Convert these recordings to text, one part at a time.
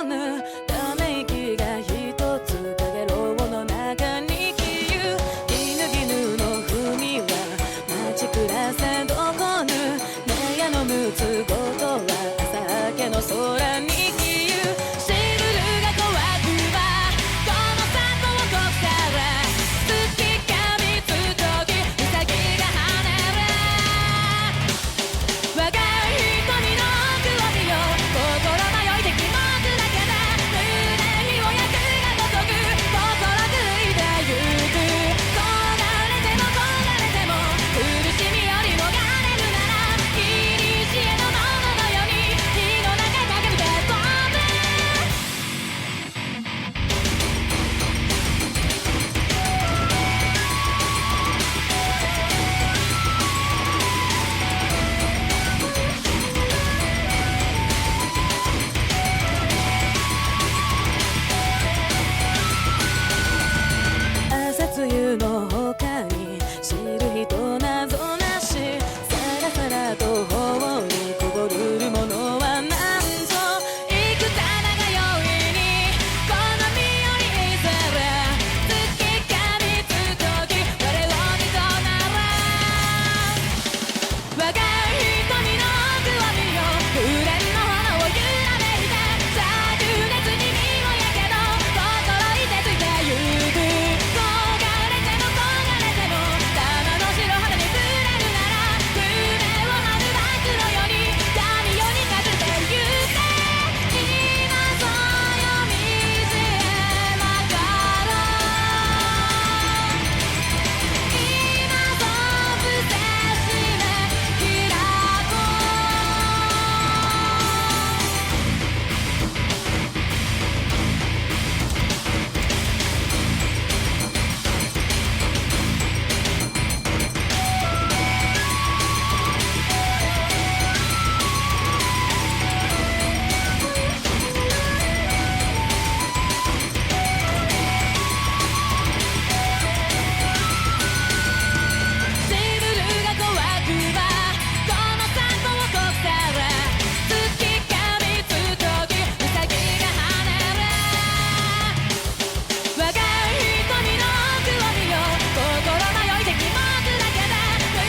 ぬため息が一つかげろうの中に消ゆ絹絹の文は街暮らせどこぬねやのむつごとは朝明けの空に消ゆシルルが怖くばこの里をこくから月が三つときウサギが跳ねる若い瞳の奥を見よ心迷いて気もつだけで胸に火を焼くがごとく心食いてゆく焦がれても焦がれても苦しみより逃れるならいにしえのもののように火の中叫びて飛ぶ朝露の他に知る人なぞなしさらさらと頬にこぼるものは何ぞ幾多ながよいに好みよりいずれ月が三つとき我を見となら若い瞳の奥を見よ紅の花を揺らめいて灼熱に身をやけど心いてついてゆく焦がれても焦がれても玉の白肌に触れるなら夢を張るバックのように闇夜にかずってゆけ今そうよ道へ曲がろう今そう伏せしめ開こシルルが怖くばこの里をこくから月が三つときウサギが跳ねる若い瞳の奥を見よ心迷いて気もつだけで胸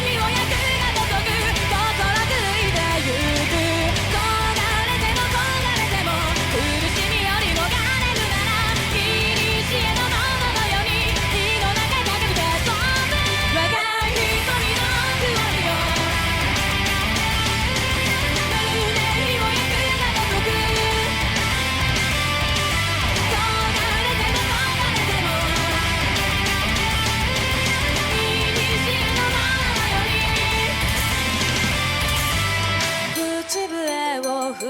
に火を焼くがごとく心食いてゆく焦がれても焦がれても苦しみより逃れるならいにしえのもののように火の中叫びて飛ぶ若い瞳の奥を見よまるで火を焼くがごとく焦がれても焦がれてもいにしえのもののように口笛を吹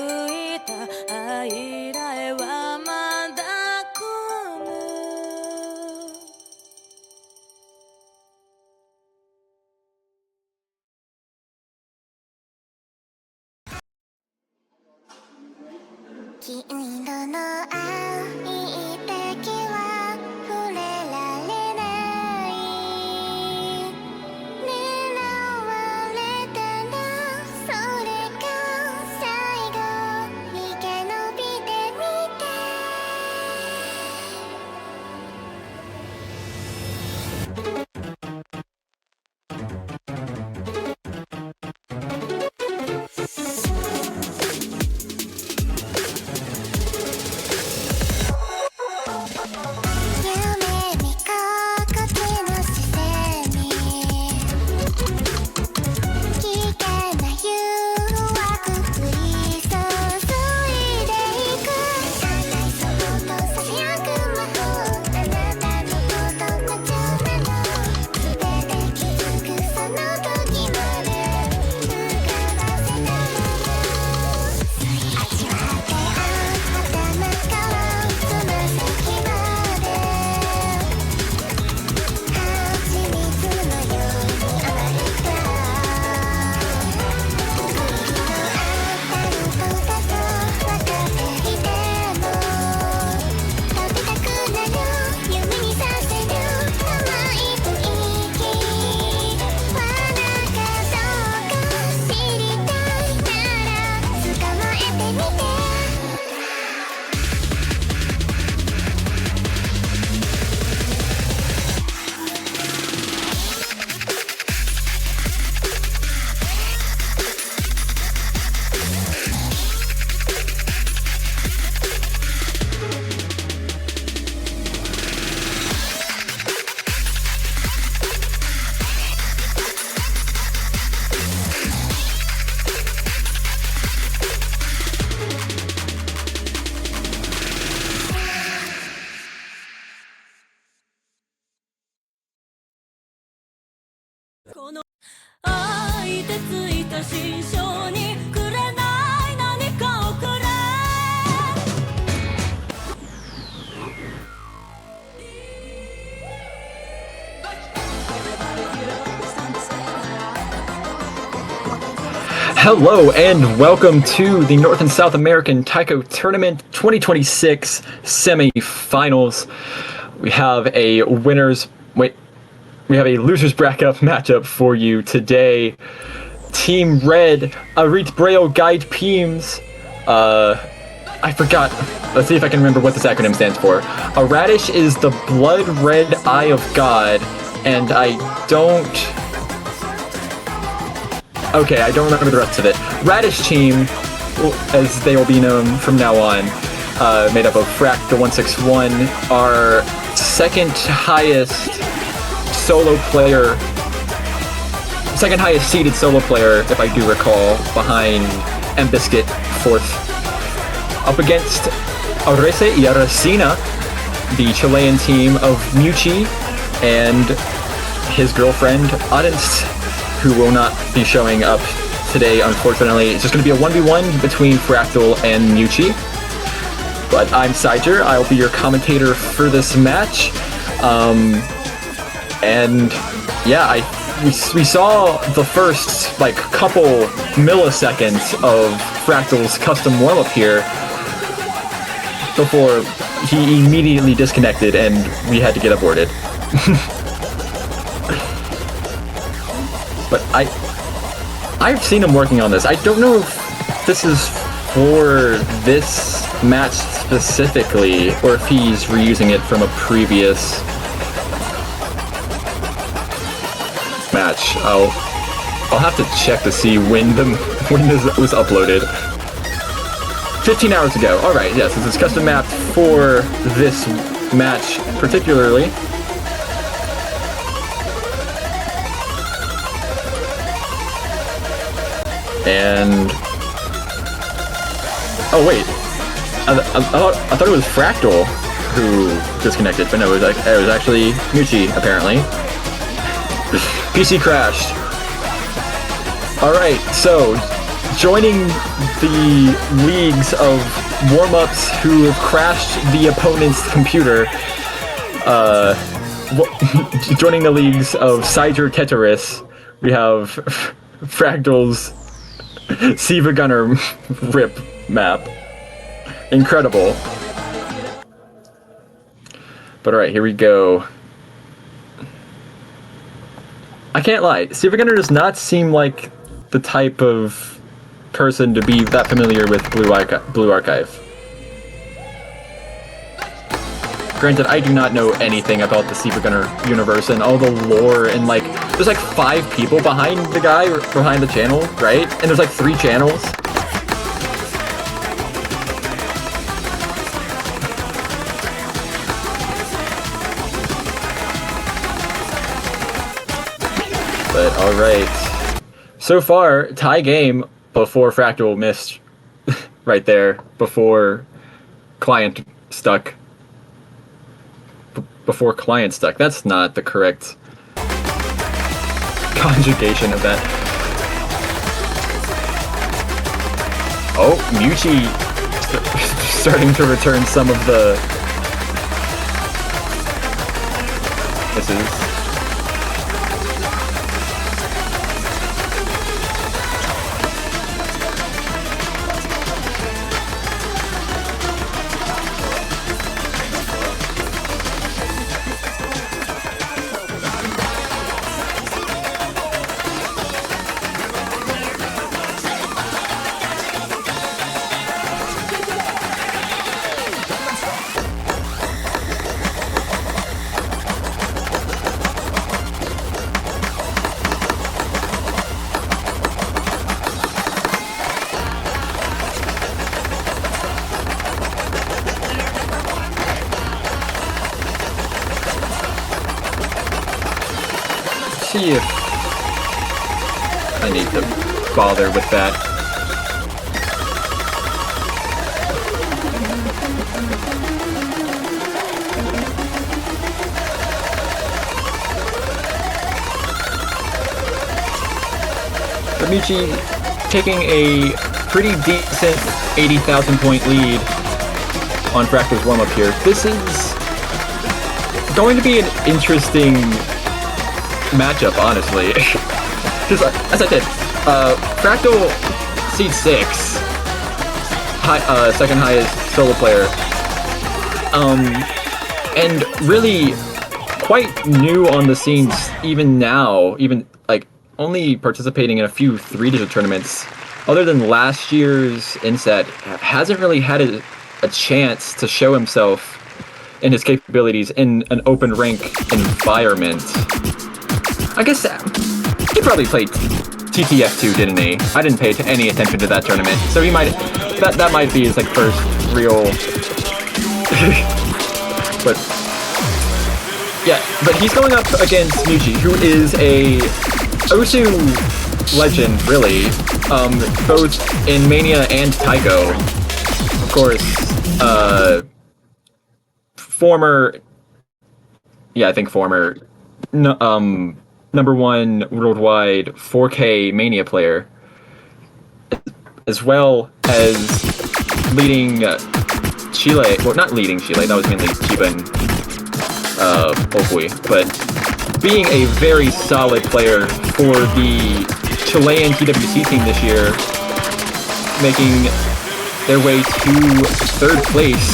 いた愛らえはまだ来ぬ金色の愛だけは触れられない狙われたらそれが最後逃げ延びてみて愛てついた心象にくれない何かをくれ Hello and welcome to the North and South American Taiko Tournament 2026 Semifinals. We have a losers bracket matchup for you today. Team Red, ARITBREOGAIDPIIMS. I forgot. Let's see if I can remember what this acronym stands for. Aradish is the blood red eye of God, and I don't remember the rest of it. Radish team, as they will be known from now on, made up of Fractal 161, our second highest seeded solo player, if I do recall, behind Mbiscuit, fourth. Up against Arrese y Arresina, the Chilean team of Muchi and his girlfriend Audence, who will not be showing up today, unfortunately. It's just going to be a 1v1 between Fractal and Muchi. But I'm Saiger, I'll be your commentator for this match. And yeah, we saw the first couple milliseconds of Fractal's custom warm-up here before he immediately disconnected and we had to get aborted. But I've seen him working on this. I don't know if this is for this match specifically, or if he's reusing it from a previous match. I'll have to check to see when this was uploaded. 15 hours ago. All right, yes, this is custom mapped for this match particularly. And oh wait, I thought it was Fractal who disconnected, but no, it was actually Muchi apparently. PC crashed. All right, so joining the leagues of warm-ups who have crashed the opponent's computer, joining the leagues of Saiger Tetris, we have Fractal's Siva Gunner rip map. Incredible. But alright, here we go. I can't lie, Siva Gunner does not seem like the type of person to be that familiar with Blue Archive. Granted, I do not know anything about the Siva Gunner universe and all the lore, and there's 5 people behind the guy, behind the channel, right? And there's 3 channels. But alright. So far, tie game before Fractal missed right there, before client stuck. Before client stuck. That's not the correct conjugation of that. Oh, Muchi starting to return some of the misses. See if I need to bother with that. Michi taking a pretty decent 80,000 point lead on Fractal's warm-up here. This is going to be an interesting matchup, honestly. Because, as I said, Fractal seed 6, second highest solo player, and really quite new on the scenes even now, even like only participating in a few 3-digit tournaments. Other than last year's NSATT, hasn't really had a chance to show himself and his capabilities in an open rank environment. I guess he probably played TTF2, didn't he? I didn't pay any attention to that tournament, so he might that might be his like first real. But yeah, but he's going up against Michi, who is a Osu legend, really, both in Mania and Taiko. Of course, former, yeah, I think former, number 1 worldwide 4K Mania player, as well as leading Chile, well, not leading Chile, that was mainly Chiba and Okui, but being a very solid player for the Chilean TWC team this year, making their way to 3rd place.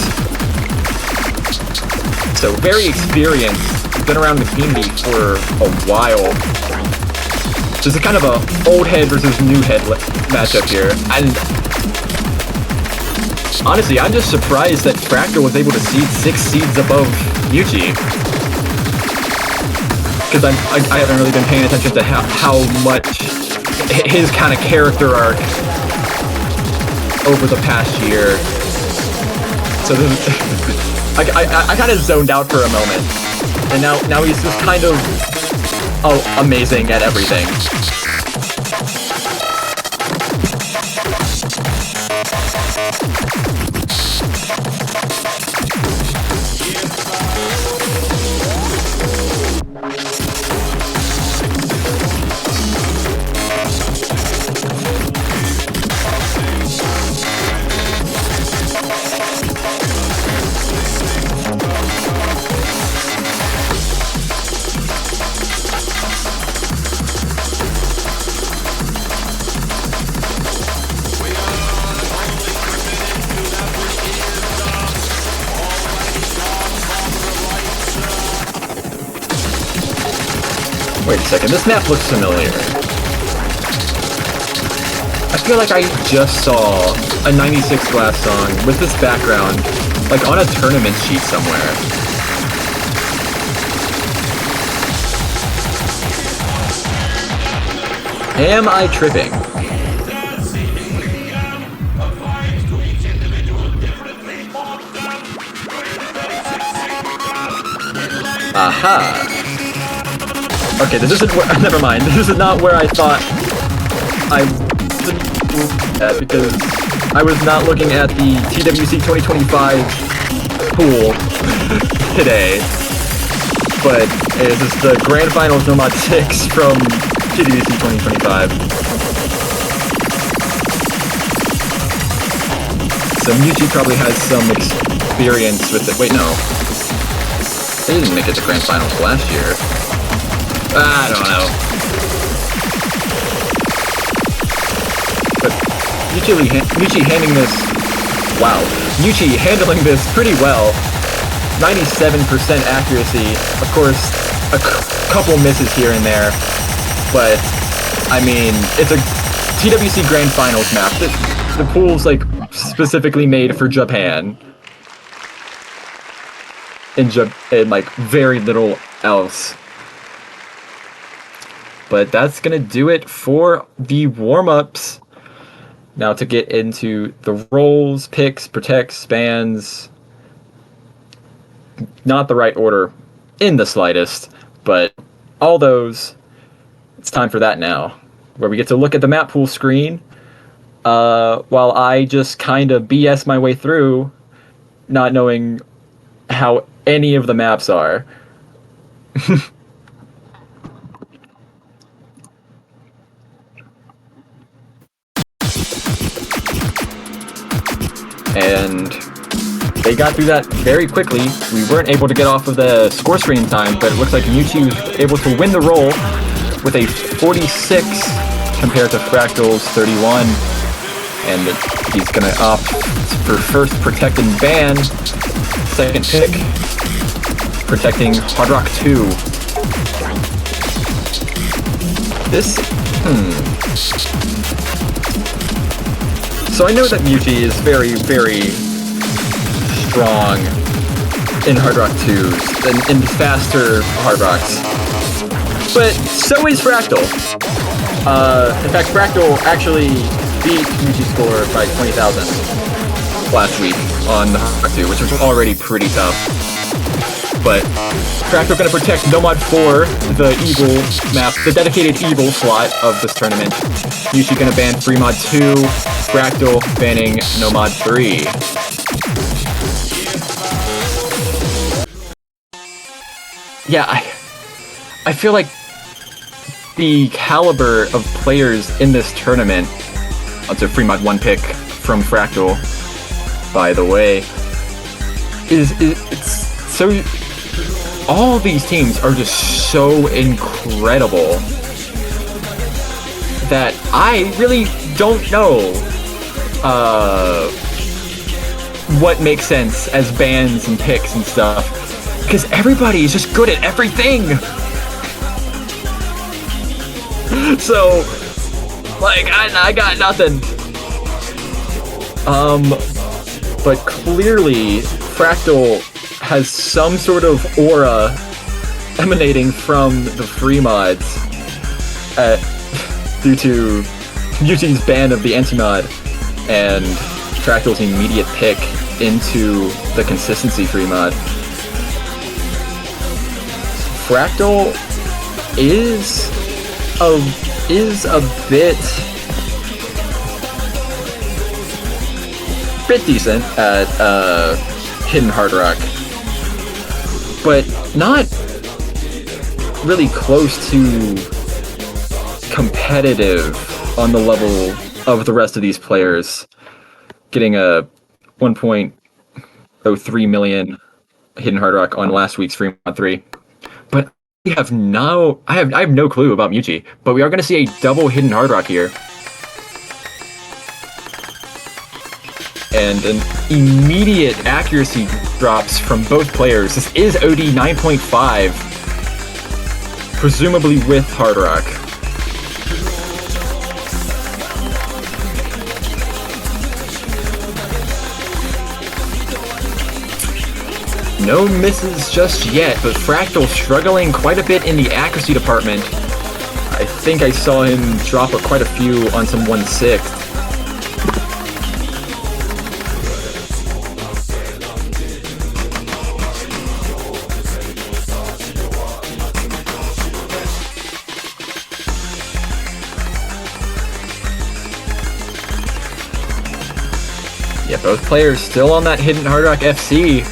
So very experienced, been around the community for a while. Just a kind of a old head versus new head matchup here. And honestly, I'm just surprised that Fractal was able to seed 6 seeds above Michi. Because I haven't really been paying attention to how much his kind of character arc over the past year. So I kind of zoned out for a moment, and now he's just kind of amazing at everything. Wait a second, this map looks familiar. I feel like I just saw a 96 Glass song with this background, like on a tournament sheet somewhere. Am I tripping? Aha! Okay, this isn't where, never mind, this is not where I thought I was at, because I was not looking at the TWC 2025 pool today, but this is the Grand Finals No Mod 6 from TWC 2025. So Michi probably has some experience with it. Wait, no. They didn't make it to Grand Finals last year. I don't know. But Michi handling this... Wow. Michi handling this pretty well. 97% accuracy. Of course, a couple misses here and there. But, I mean, it's a TWC Grand Finals map. The pool's, like, specifically made for Japan. And like, very little else. But that's gonna do it for the warm-ups. Now to get into the rolls, picks, protects, spans. Not the right order in the slightest, but all those, it's time for that now. Where we get to look at the map pool screen, while I just kind of BS my way through, not knowing how any of the maps are. and they got through that very quickly. We weren't able to get off of the score screen in time, but it looks like Mewtwo was able to win the roll with a 46 compared to Fractal's 31. And he's gonna opt for first protecting Ban, second pick protecting Hard Rock 2. This, So I know that Mewtwo is very, very strong in Hard Rock 2s and in faster Hard Rocks. But so is Fractal. In fact, Fractal actually beat Mewtwo's score by 20,000 last week on the Hard Rock 2, which was already pretty tough. But Fractal gonna protect Nomad 4, the evil map, the dedicated evil slot of this tournament. Mewtwo gonna ban Fremod 2, Fractal banning Nomad 3. Yeah, I feel like the caliber of players in this tournament, that's a Fremod 1 pick from Fractal, by the way, it's so, all these teams are just so incredible that I really don't know what makes sense as bans and picks and stuff, because everybody is just good at everything. So, like, I got nothing. But clearly, Fractal has some sort of aura emanating from the free mods due to Mewtwo's ban of the anti-mod and Fractal's immediate pick into the consistency free mod. Fractal is a bit decent at Hidden Hard Rock, but not really close to competitive on the level of the rest of these players. Getting a 1.03 million Hidden Hard Rock on last week's Fremod 3. But I have no clue about Mewtwo, but we are going to see a double Hidden Hard Rock here. And an immediate accuracy drops from both players. This is OD 9.5, presumably with Hard Rock. No misses just yet, but Fractal struggling quite a bit in the accuracy department. I think I saw him drop quite a few on some 1/6. Yeah, both players still on that Hidden Hard Rock FC,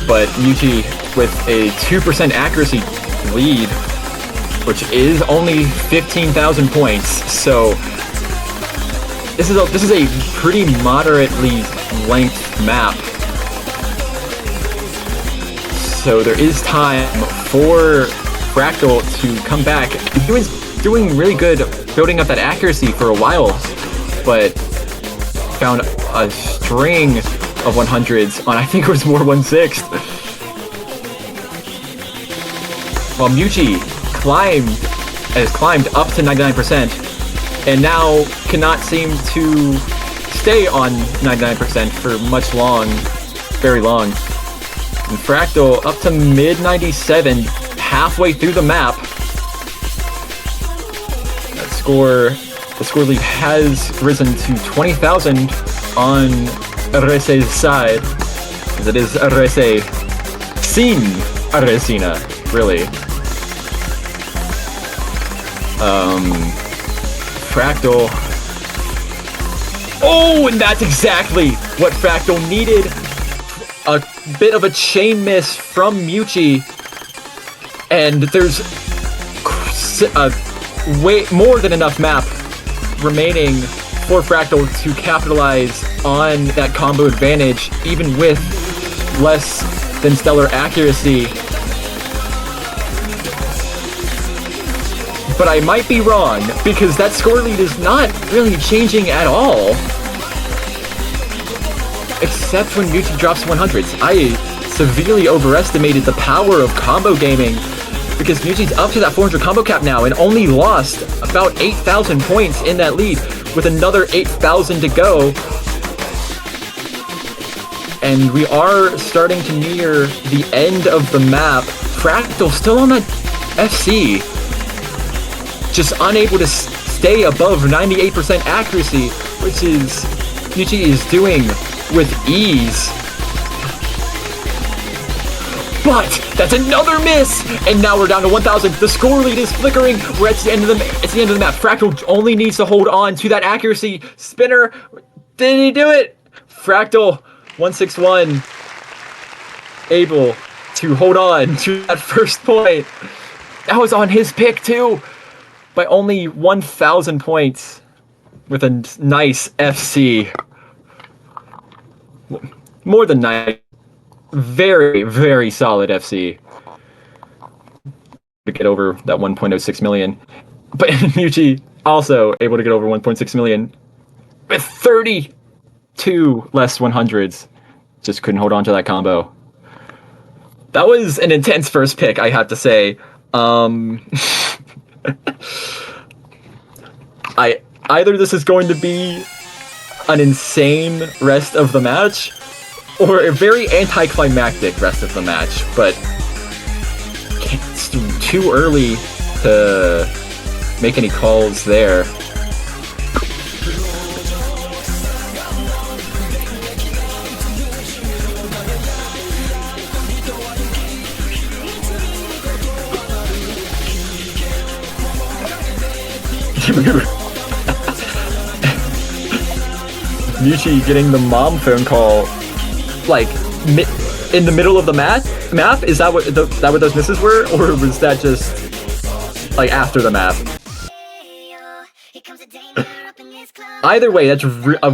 but Mewtwo with a 2% accuracy lead, which is only 15,000 points. So this is a pretty moderately length map. So there is time for Fractal to come back. He was doing really good building up that accuracy for a while, but found a string of 100s on, I think it was more 1/6. While Mewtwo has climbed up to 99% and now cannot seem to stay on 99% for very long. And Fractal up to mid 97, halfway through the map. The score lead has risen to 20,000 on Arese's side, as it is Arese sin Arresina, really. Fractal. Oh, and that's exactly what Fractal needed. A bit of a chain miss from Mewtwo, and there's way more than enough map remaining for Fractal to capitalize on that combo advantage, even with less than stellar accuracy. But I might be wrong, because that score lead is not really changing at all. Except when Mewtwo drops 100s. I severely overestimated the power of combo gaming, because Mewtwo's up to that 400 combo cap now and only lost about 8,000 points in that lead, with another 8,000 to go. And we are starting to near the end of the map. Fractal still on that FC. Just unable to stay above 98% accuracy, which is Mewtwo is doing with ease. But that's another miss, and now we're down to 1,000. The score lead is flickering. We're at the end of the map. Fractal only needs to hold on to that accuracy. Spinner, did he do it? Fractal 161 able to hold on to that first point. That was on his pick too, by only 1,000 points with a nice FC. More than nice. Very, very solid FC to get over that 1.06 million. But Mewtwo also able to get over 1.6 million with 32 less 100s. Just couldn't hold on to that combo. That was an intense first pick, I have to say. Either this is going to be an insane rest of the match, or a very anticlimactic rest of the match, but it's too early to make any calls there. Mewtwo getting the mom phone call, like in the middle of the map. Is that what those misses were, or was that just like after the map? Either way, that's a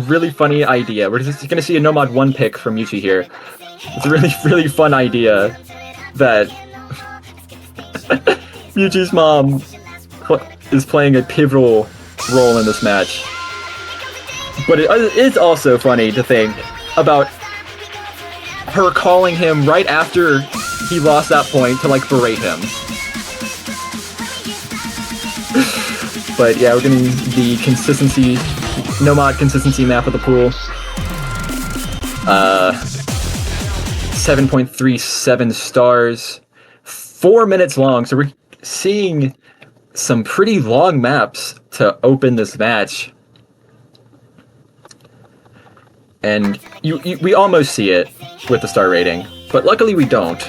really funny idea. We're just gonna see a No Mod 1 pick from Mewtwo here. It's a really fun idea that Mewtwo's mom is playing a pivotal role in this match. But it is also funny to think about her calling him right after he lost that point to like berate him. But yeah, we're getting the consistency, no mod consistency map of the pool. 7.37 stars, 4 minutes long. So we're seeing some pretty long maps to open this match. And we almost see it with the star rating, but luckily we don't.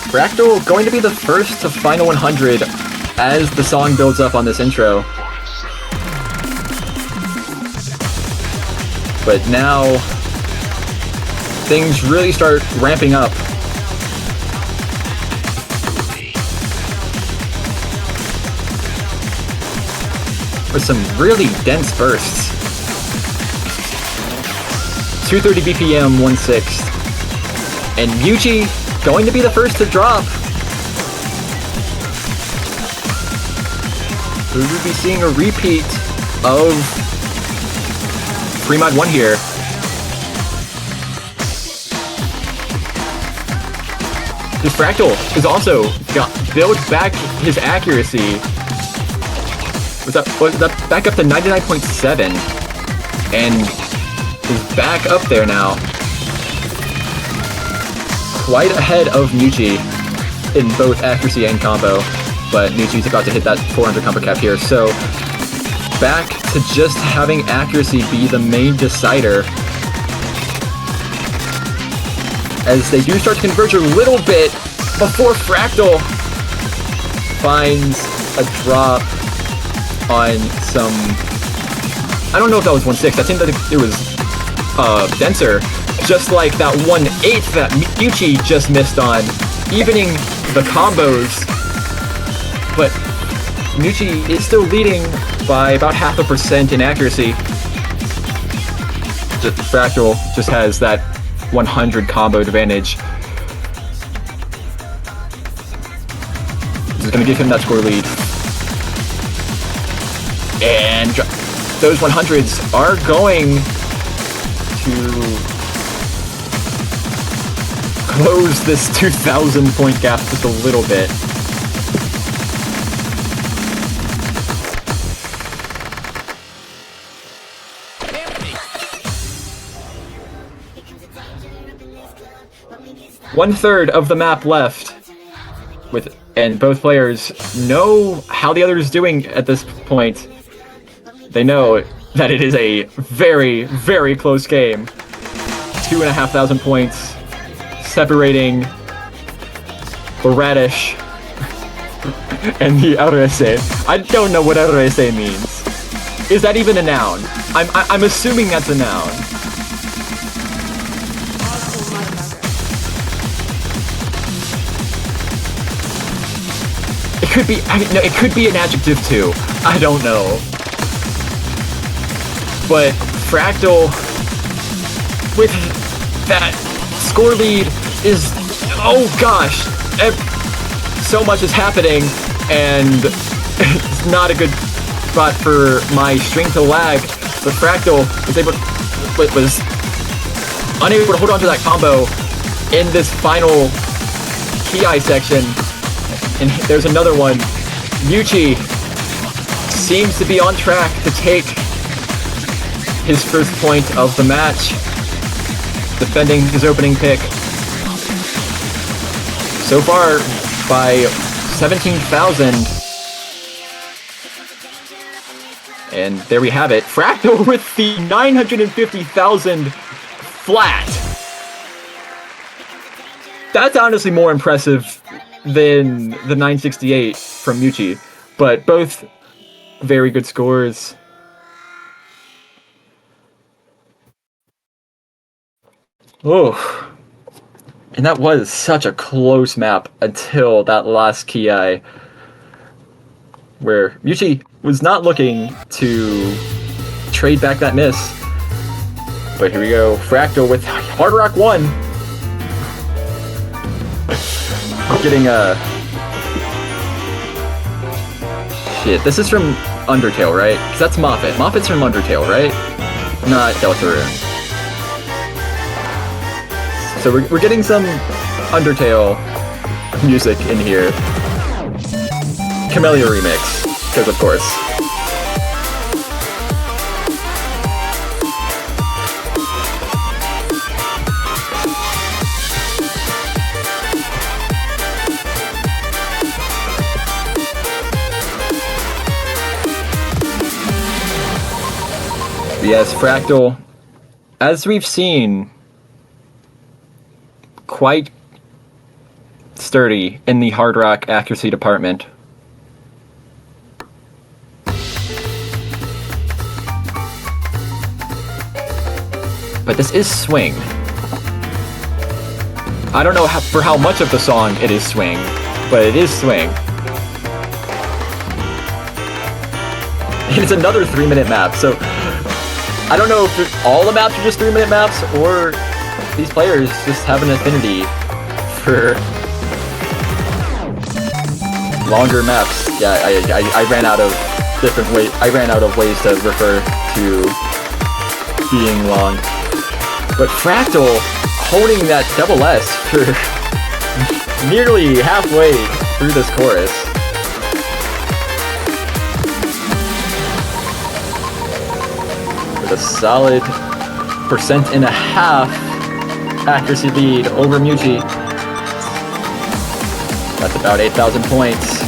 Fractal going to be the first to final 100 as the song builds up on this intro. But now things really start ramping up. With some really dense bursts. 230 BPM, 1/6. And Mewtwo going to be the first to drop. We will be seeing a repeat of Free Mod 1 here. This Fractal is also built back his accuracy. Was that back up to 99.7, and is back up there now. Quite ahead of Mewtwo in both accuracy and combo, but Mewtwo's about to hit that 400 combo cap here, so back to just having accuracy be the main decider. As they do start to converge a little bit before Fractal finds a drop on some... I don't know if that was 1/6. I think that it was denser. Just like that 1/8 that Miyuchi just missed on, evening the combos. But Miyuchi is still leading by about 0.5% in accuracy. Fractal just has that 100 combo advantage. This is going to give him that score lead. And those 100s are going to close this 2,000 point gap just a little bit. One-third of the map left, and both players know how the other is doing at this point. They know that it is a very, very close game. 2,500 points separating the radish and the arrese. I don't know what arrese means. Is that even a noun? I'm assuming that's a noun. It could be, no, it could be an adjective too. I don't know. But Fractal, with that score lead, is, oh gosh, so much is happening, and it's not a good spot for my string to lag. But Fractal was unable to hold on to that combo in this final Ki section. And there's another one. Miyuchi seems to be on track to take his first point of the match, defending his opening pick. So far, by 17,000. And there we have it. Fractal with the 950,000 flat. That's honestly more impressive than the 968 from Miyuchi, but both very good scores. Oh, and that was such a close map until that last Ki, where Miyuchi was not looking to trade back that miss. But here we go, Fractal with Hard Rock 1. Getting a... Shit, this is from Undertale, right? Because that's Moffat. Moffat's from Undertale, right? Not Deltarune. So we're getting some Undertale music in here. Camellia remix, because of course. Yes, Fractal, as we've seen, quite sturdy in the hard rock accuracy department. But this is swing. I don't know for how much of the song it is swing, but it is swing. It's another 3-minute map, so I don't know if all the maps are just 3-minute maps, or these players just have an affinity for longer maps. Yeah, I ran out of different ways. I ran out of ways to refer to being long. But Fractal holding that double S for nearly halfway through this chorus. A solid 1.5% accuracy lead over Miyuchi. That's about 8,000 points.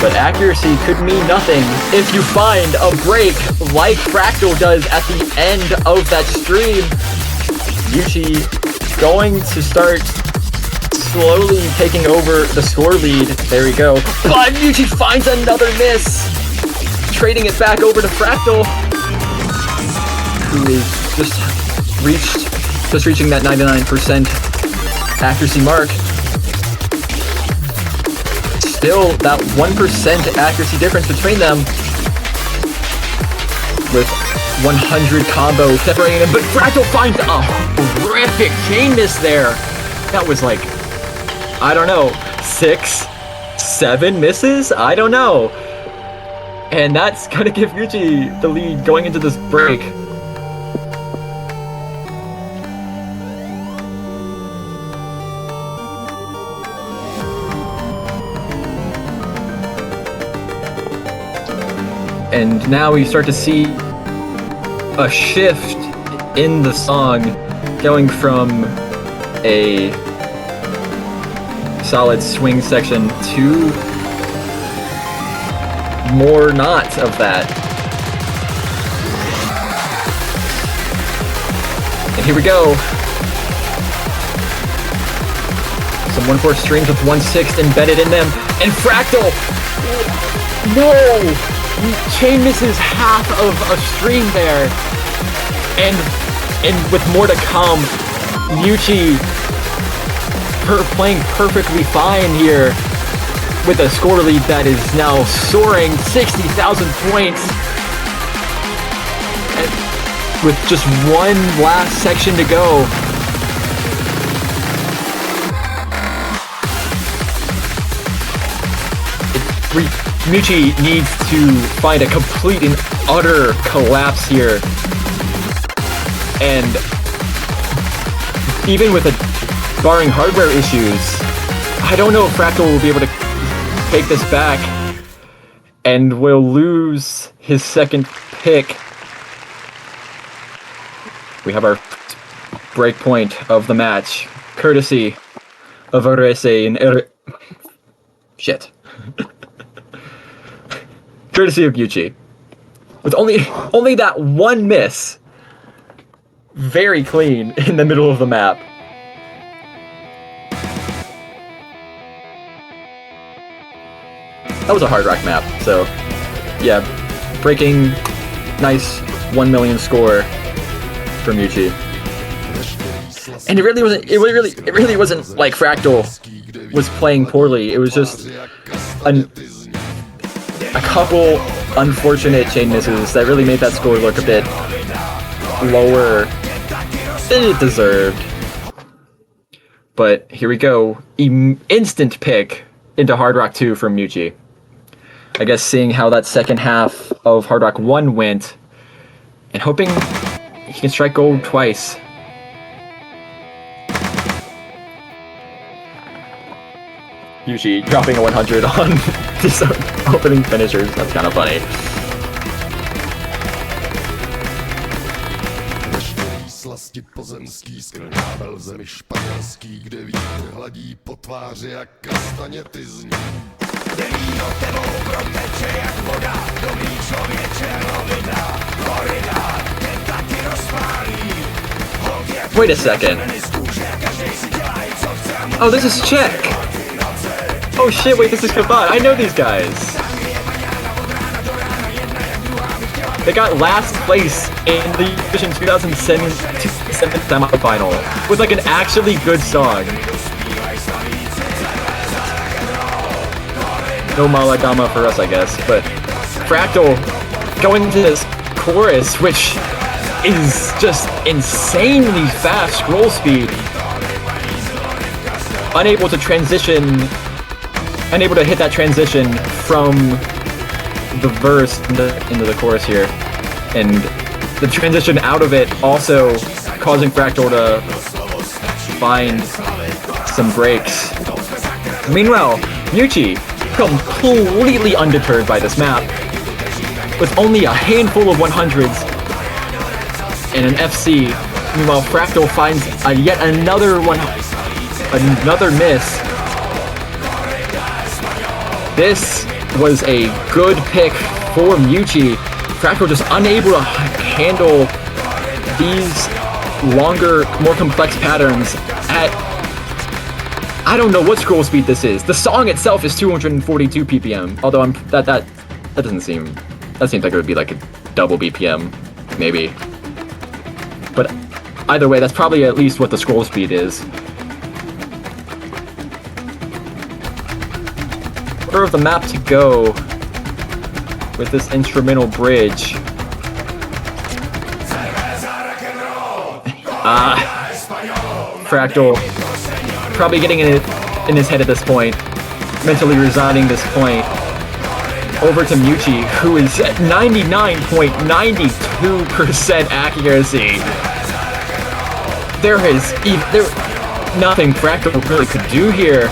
But accuracy could mean nothing if you find a break like Fractal does at the end of that stream. Miyuchi going to start slowly taking over the score lead. There we go. But Muchi finds another miss, trading it back over to Fractal, who is just reaching that 99% accuracy mark. Still that 1% accuracy difference between them, with 100 combo separating them, but Fractal finds a horrific chain miss there. That was like, I don't know, 6, 7 misses? I don't know. And that's gonna give Muchi the lead going into this break. And now we start to see a shift in the song, going from a solid swing section to more not of that. And here we go. Some 1/4 strings with 1/6 embedded in them, and Fractal! No! Chain misses half of a stream there, and with more to come, Muchi playing perfectly fine here with a score lead that is now soaring 60,000 points, and with just one last section to go. Muchi needs to find a complete and utter collapse here. And even with barring hardware issues, I don't know if Fractal will be able to take this back, and will lose his second pick. We have our break point of the match, courtesy of Arese and shit. Courtesy of Muchi. With only that one miss. Very clean in the middle of the map. That was a hard rock map, so yeah, breaking nice 1 million score for Muchi. And it really wasn't like Fractal was playing poorly. It was just a couple unfortunate chain misses that really made that score look a bit lower than it deserved. But here we go. Instant pick into Hard Rock 2 from Muchi. I guess seeing how that second half of Hard Rock 1 went, and hoping he can strike gold twice. Muchi dropping a 100 on these opening finishers. That's kind of funny. Slasti pozemský skrnável zemi španělský, kde vítr hladí po tváři jak kastaněty z ní. Kde víno tebou proteče jak voda, dobrý člověče rovina, korida, ten taky rozpálí. Wait a second. Oh, this is Czech. Oh shit, wait, this is Kabat. I know these guys. They got last place in the Division 2007 semifinal with like an actually good song. No Malagama for us, I guess, but Fractal going into this chorus, which is just insanely fast scroll speed. Unable to hit that transition from the verse into the chorus here, and the transition out of it also causing Fractal to find some breaks. Meanwhile, Muchi, completely undeterred by this map, with only a handful of 100s and an FC. Meanwhile, Fractal finds yet another miss. This was a good pick for Muchi. Fractal just unable to handle these longer, more complex patterns at I don't know what scroll speed this is. The song itself is 242 ppm. Although that doesn't seem, that seems like it would be like a double BPM, maybe. But either way, that's probably at least what the scroll speed is. Order of the map to go with this instrumental bridge. Fractal probably getting in his head at this point, mentally resigning this point. Over to Muchi, who is at 99.92% accuracy. There is nothing Fractal really could do here.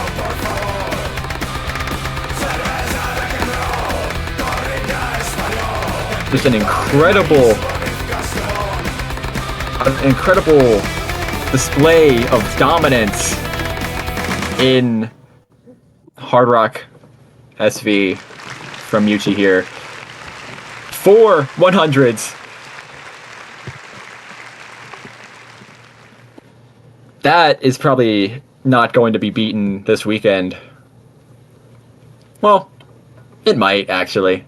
Just an incredible display of dominance in Hard Rock SV from Muchi here. 4 100s. That is probably not going to be beaten this weekend. Well, it might actually.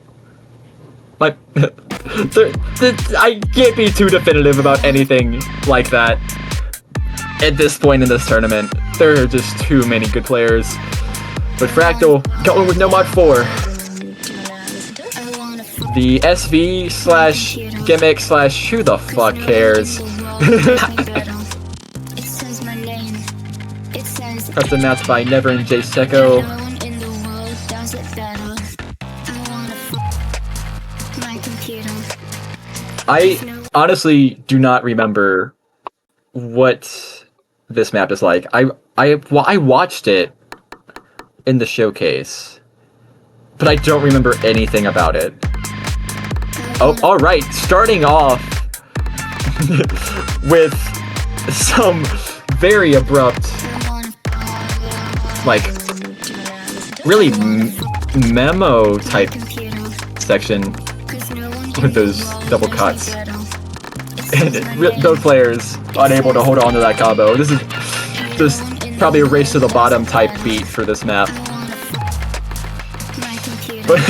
Like, I can't be too definitive about anything like that at this point in this tournament. There are just too many good players. But Fractal going with no mod 4. The SV slash gimmick slash who the fuck cares? Custom maps by Never and Jay Secco. I honestly do not remember what this map is like. I watched it in the showcase, but I don't remember anything about it. Oh, alright, starting off with some very abrupt, like, really memo type section with those double cuts. And those players unable to hold on to that combo. This is just probably a race to the bottom type beat for this map. But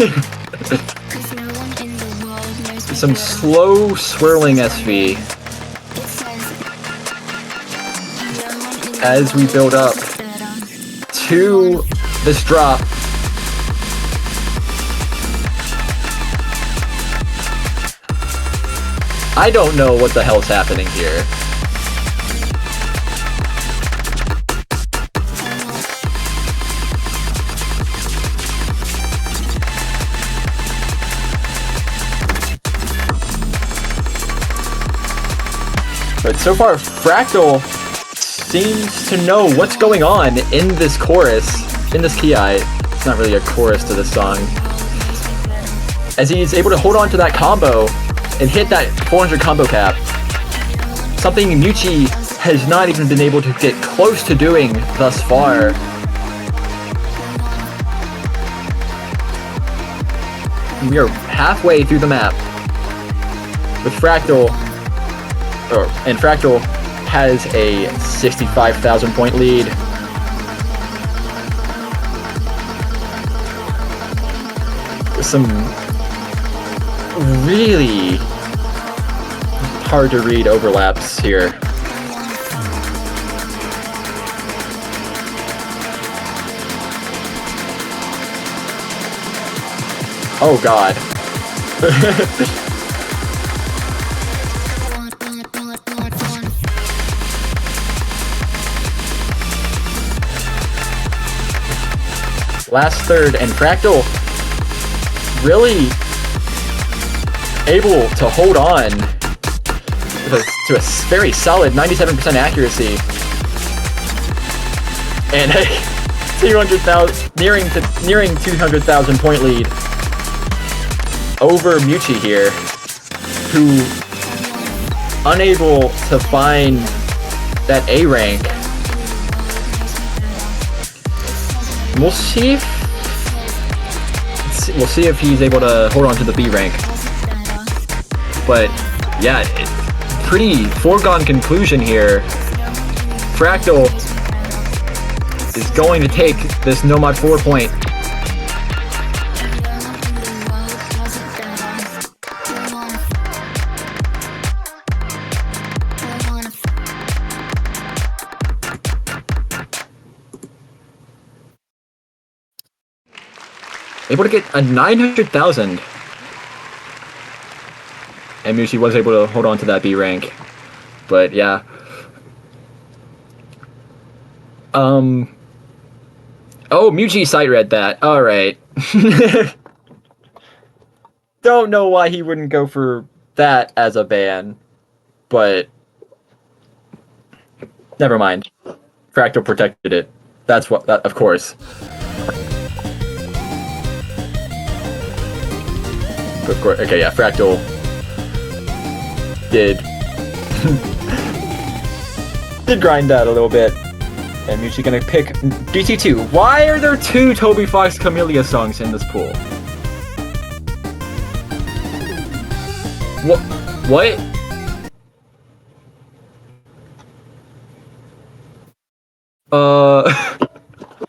some slow swirling SV as we build up to this drop. I don't know what the hell's happening here. But so far, Fractal seems to know what's going on in this chorus, in this ki. It's not really a chorus to this song. As he's able to hold on to that combo and hit that 400 combo cap. Something Muchi has not even been able to get close to doing thus far. We are halfway through the map with Fractal, and Fractal has a 65,000 point lead. With some really hard to read overlaps here. Oh god. Last third, and Fractal really able to hold on to a very solid 97% accuracy and a 200,000 nearing 200,000 point lead over Muchi here, who unable to find that A rank. We'll see if he's able to hold on to the B rank. But yeah, pretty foregone conclusion here. Fractal is going to take this Nomad 4 point. Able to get a 900,000. And Mushi was able to hold on to that B rank. But yeah. Oh, Muji sight read that. Alright. Don't know why he wouldn't go for that as a ban. But never mind. Fractal protected it. That's what, that, of course. Of course, okay, yeah, Fractal did grind that a little bit. And Mushi gonna pick DT2. Why are there 2 Toby Fox Camellia songs in this pool? What?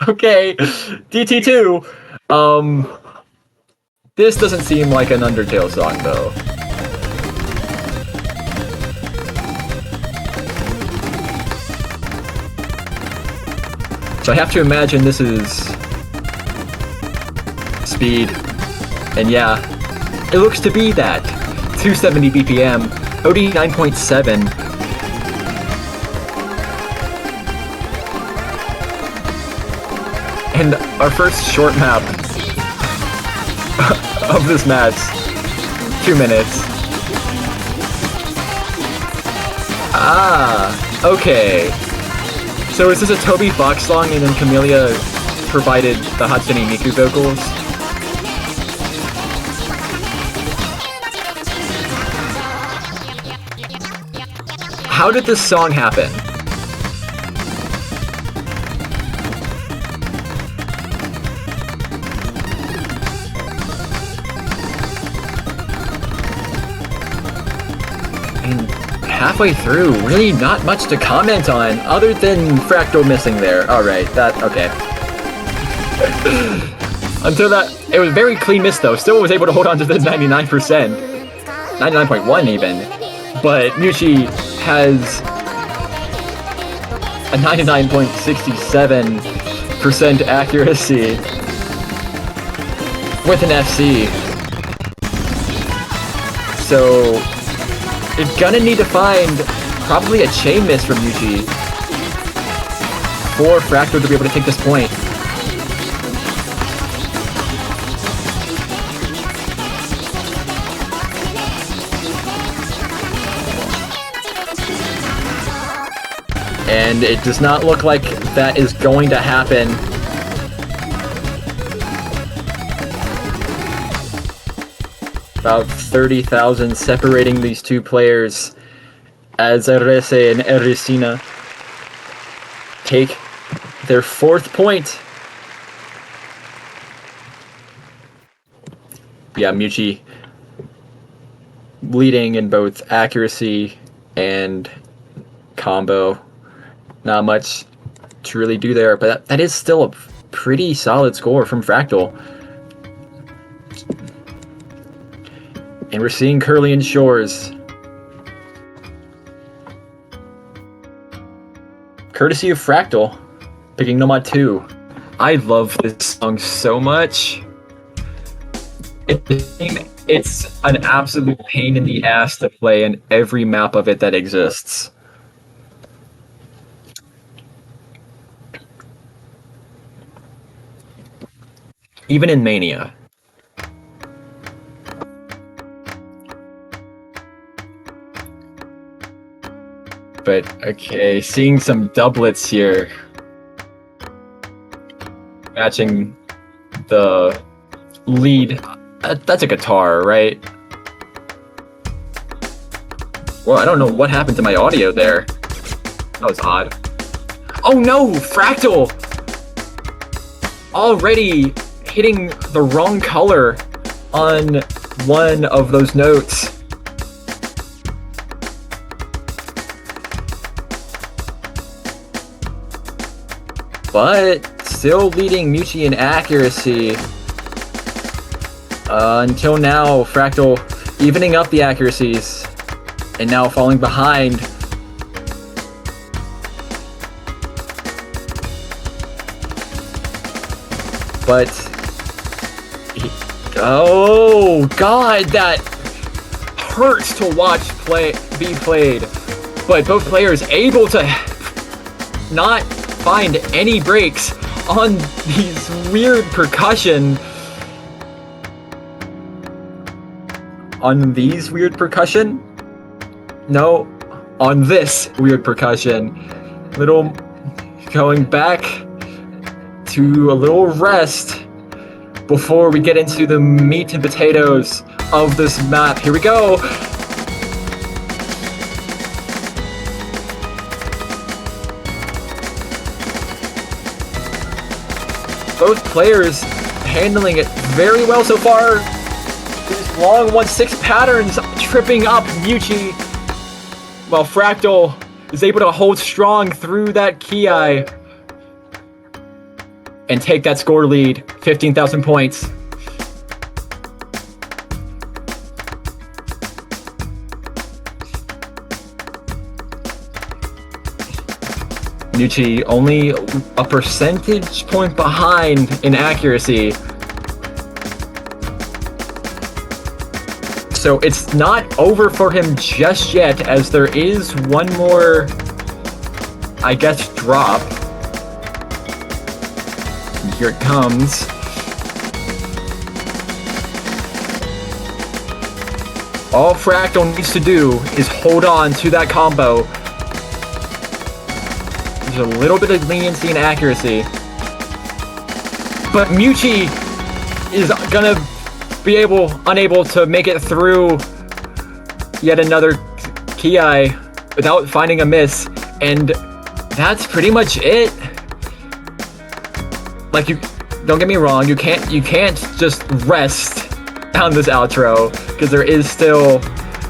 Okay, DT2. This doesn't seem like an Undertale song, though. So I have to imagine this is speed. And yeah, it looks to be that. 270 BPM, OD 9.7. And our first short map of this match, 2 minutes. Ah, okay. So is this a Toby Fox song and then Camellia provided the Hatsune Miku vocals? How did this song happen? And halfway through, really not much to comment on other than Fractal missing there. Alright, that, okay. Until that, it was very clean miss though. Still was able to hold on to the 99%. 99.1 even. But Mushi has a 99.67% accuracy with an FC. So it's gonna need to find probably a chain miss from Mushi for Fractal to be able to take this point. And it does not look like that is going to happen. About 30,000 separating these two players as Arrese and Arresina take their 4th point. Yeah, Muchi leading in both accuracy and combo. Not much to really do there, but that is still a pretty solid score from Fractal. And we're seeing Curlian Shores. Courtesy of Fractal, picking Nomad 2. I love this song so much. It's an absolute pain in the ass to play in every map of it that exists. Even in Mania. But, okay, seeing some doublets here. Matching the lead. That's a guitar, right? Well, I don't know what happened to my audio there. That was odd. Oh no! Fractal! Already hitting the wrong color on one of those notes. but still leading Muchi in accuracy. Until now, Fractal evening up the accuracies, and now falling behind. But, oh god, that hurts to watch be played. But both players able to not find any breaks on these weird percussion. On these weird percussion? No, on this weird percussion. Little going back to a little rest before we get into the meat and potatoes of this map. Here we go. Both players handling it very well so far. These long 1-6 patterns tripping up Muchi, while Fractal is able to hold strong through that Ki and take that score lead, 15,000 points. Muchi only a percentage point behind in accuracy. So it's not over for him just yet, as there is one more, I guess, drop. Here it comes. All Fractal needs to do is hold on to that combo. There's a little bit of leniency and accuracy. But Muchi is gonna be unable to make it through yet another Ki without finding a miss. And that's pretty much it. Like, you don't get me wrong, you can't just rest on this outro, because there is still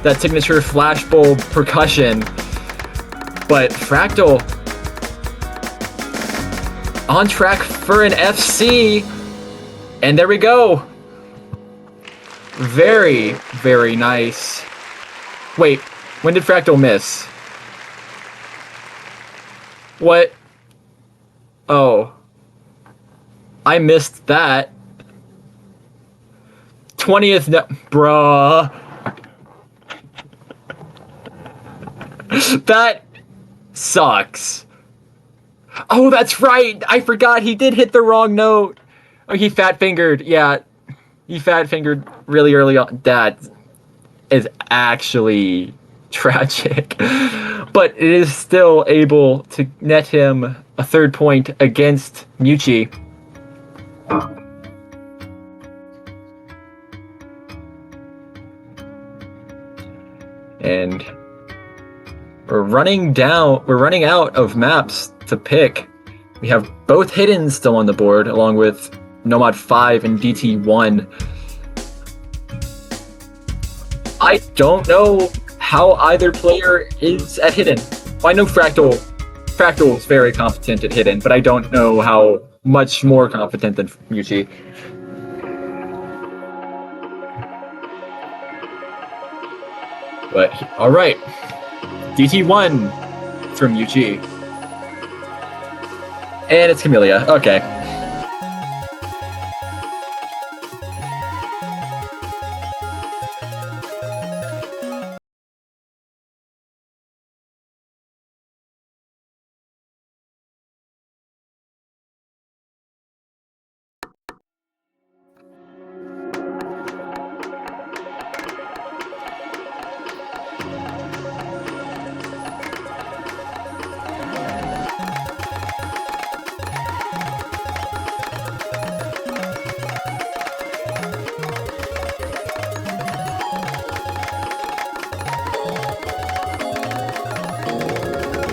that signature flashbulb percussion. But Fractal on track for an FC, and there we go. Very, very nice. Wait, when did Fractal miss? What? Oh. I missed that. 20th, bruh. That sucks. Oh, that's right. I forgot he did hit the wrong note. Oh, he fat fingered. Yeah, he fat fingered really early on. That is actually tragic. But it is still able to net him a 3rd point against Muchi. And we're running out of maps to pick. We have both hidden still on the board, along with Nomad 5 and DT1. I don't know how either player is at hidden. Well, I know Fractal is very competent at hidden, but I don't know how much more competent than Muchi. But, alright. DT1 from Muchi. And it's Camellia. Okay.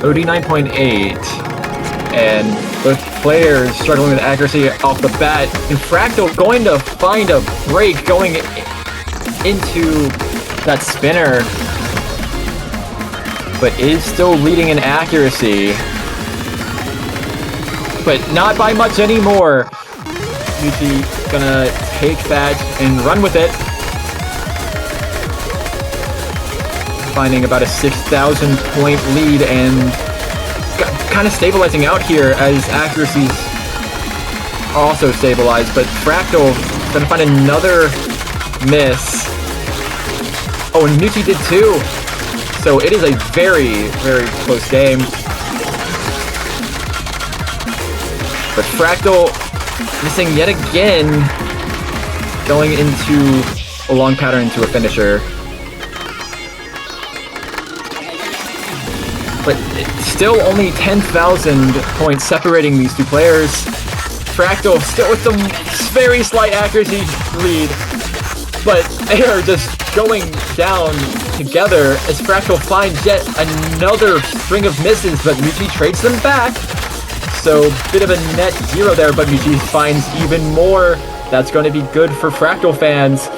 OD 9.8, and both players struggling with accuracy off the bat, and Fractal going to find a break going into that spinner, but is still leading in accuracy. but not by much anymore. Muchi gonna take that and run with it. Finding about a 6,000 point lead and kind of stabilizing out here as accuracies also stabilized, but Fractal gonna find another miss. Oh, and Muchi did too. So it is a very, very close game. But Fractal missing yet again, going into a long pattern into a finisher. But it's still only 10,000 points separating these two players. Fractal still with the very slight accuracy lead, but they are just going down together as Fractal finds yet another string of misses, but Muchi trades them back. So bit of a net zero there, but Muchi finds even more. That's going to be good for Fractal fans.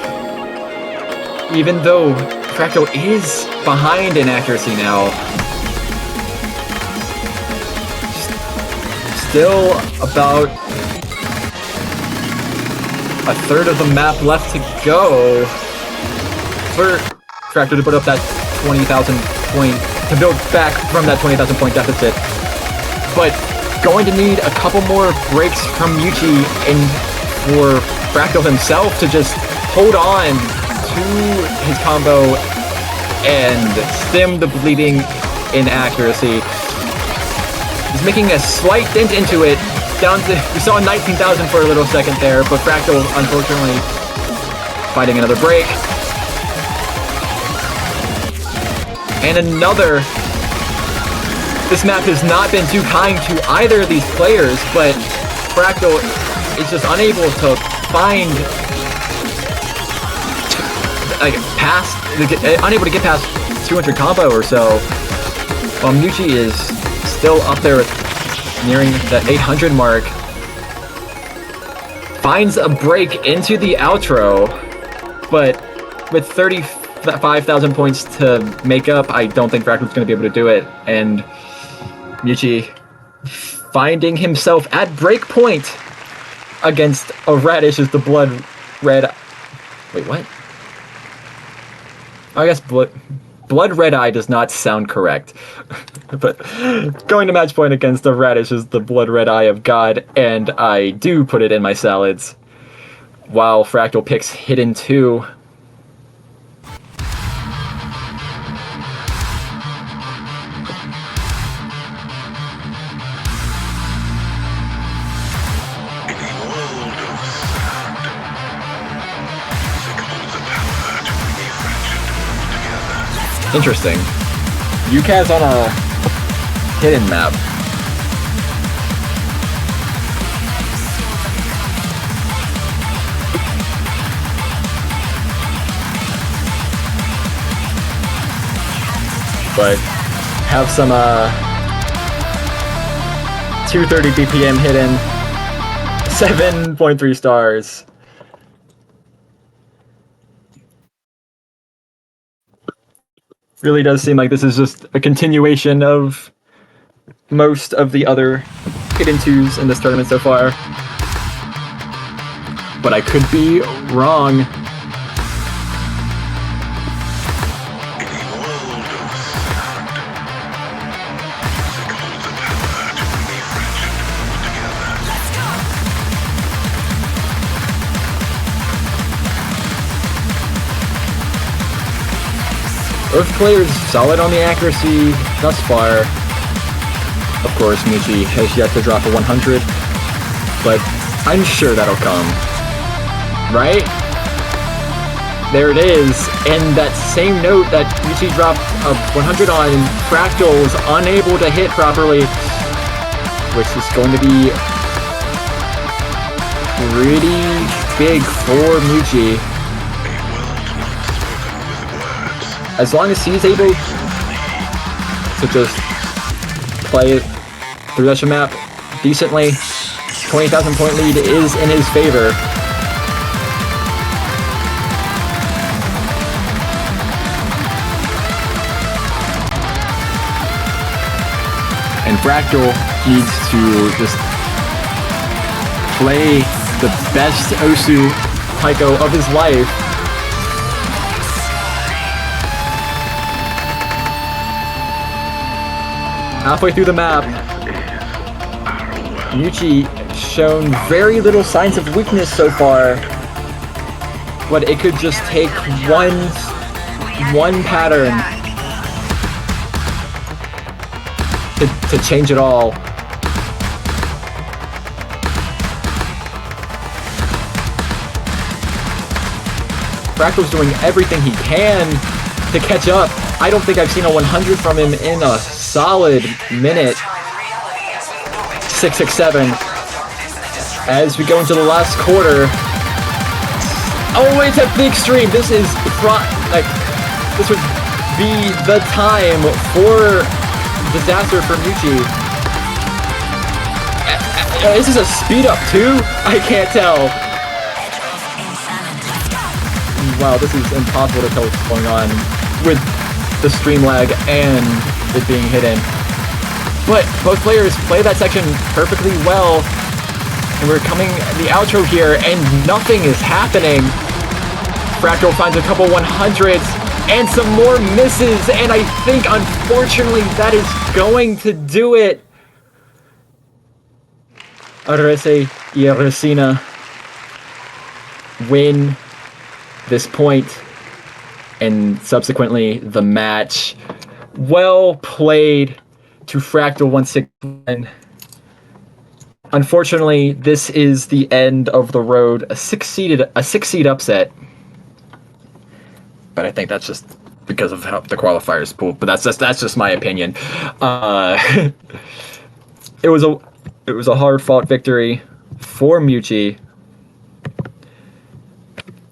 Even though Fractal is behind in accuracy now. Still about a third of the map left to go for Fractal to put up that 20,000 point, to build back from that 20,000 point deficit. But going to need a couple more breaks from Muchi and for Fractal himself to just hold on to his combo and stem the bleeding inaccuracy. He's making a slight dent into it, down to, we saw 19,000 for a little second there, but Fractal, unfortunately, fighting another break. And another. This map has not been too kind to either of these players, but Fractal is just unable to find, like, unable to get past 200 combo or so, while Muchi is still up there with nearing that 800 mark. Finds a break into the outro, but with 35,000 points to make up, I don't think Fractal's going to be able to do it. And Muchi finding himself at breakpoint against a Radish as the blood red. Wait, what? I guess blood red eye does not sound correct. But going to match point against the Radish is the blood red eye of God, and I do put it in my salads. While Fractal picks Hidden 2. Interesting. UCA's on a hidden map. But have some 230 BPM hidden, 7.3 stars. Really does seem like this is just a continuation of most of the other hidden 2s in this tournament so far. But I could be wrong. Both players solid on the accuracy thus far. Of course, Muchi has yet to drop a 100, but I'm sure that'll come. Right? There it is, and that same note that Muchi dropped a 100 on, Fractal was unable to hit properly, which is going to be pretty big for Muchi. As long as he's able to just play through the map decently, 20,000 point lead is in his favor. And Fractal needs to just play the best Osu Taiko of his life. Halfway through the map, Muchi shown very little signs of weakness so far, but it could just take one pattern to change it all. Fractal's doing everything he can to catch up. I don't think I've seen a 100 from him in a solid minute. 667. As we go into the last quarter. Oh, it's at the extreme. This is like this would be the time for disaster for Muchi. Is this a speed up too? I can't tell. Wow, this is impossible to tell what's going on with the stream lag and it being hidden. But both players play that section perfectly well. And we're coming the outro here and nothing is happening. Fractal finds a couple 100s and some more misses. And I think, unfortunately, that is going to do it. Arrese y arresina win this point and subsequently the match. Well played to Fractal 161. Unfortunately, this is the end of the road. A six-seed upset. But I think that's just because of how the qualifiers pool. But that's just my opinion. It was a hard-fought victory for Muchi.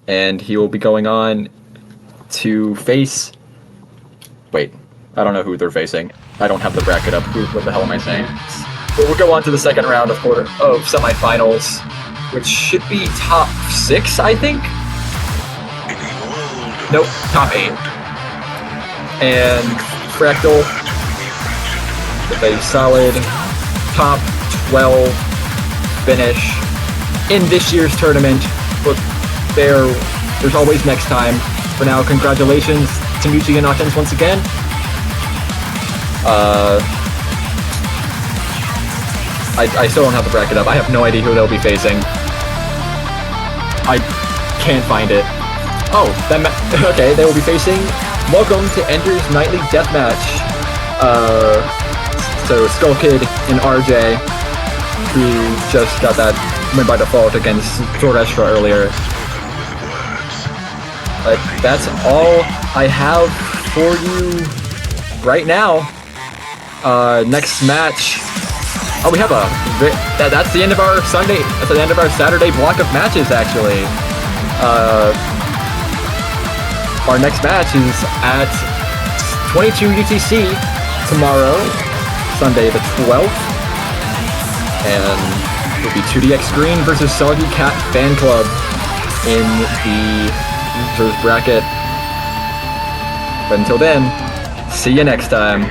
And he will be going on to face... Wait, I don't know who they're facing. I don't have the bracket up. What the hell am I saying? But we'll go on to the second round of semifinals, which should be top 6, I think? Nope, top 8. And Fractal with a solid top 12 finish in this year's tournament. But there's always next time. For now, congratulations to Muchi and Autens once again. I still don't have the bracket up. I have no idea who they'll be facing. I can't find it. Oh, okay, they will be facing Welcome to Ender's Nightly Deathmatch. So Skull Kid and RJ, who just got that win by default against Zorestra earlier. But that's all I have for you right now. Next match. Oh, we have that's the end of our Sunday. That's the end of our Saturday block of matches, actually. Our next match is at 22 UTC tomorrow, Sunday the 12th. And it'll be 2DX Green versus Soggy Cat Fan Club in the losers bracket. But until then, see you next time.